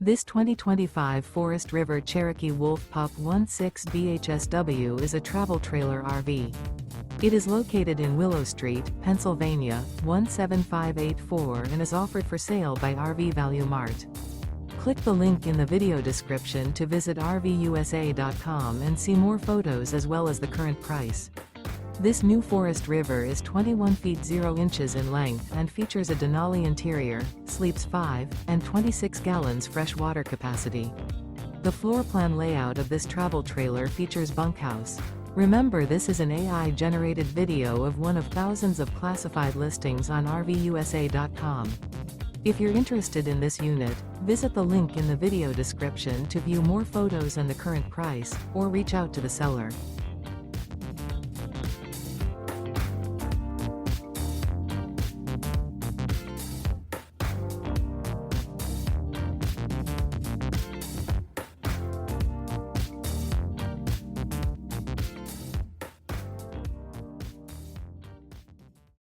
This 2025 Forest River Cherokee Wolf Pup 16 BHSW is a travel trailer RV. It is located in Willow Street, Pennsylvania, 17584 and is offered for sale by RV Value Mart. Click the link in the video description to visit RVUSA.com and see more photos as well as the current price. This new Forest River is 21 feet 0 inches in length and features a Denali interior, sleeps 5, and 26 gallons fresh water capacity. The floor plan layout of this travel trailer features bunkhouse. Remember, this is an AI-generated video of one of thousands of classified listings on RVUSA.com. If you're interested in this unit, visit the link in the video description to view more photos and the current price, or reach out to the seller.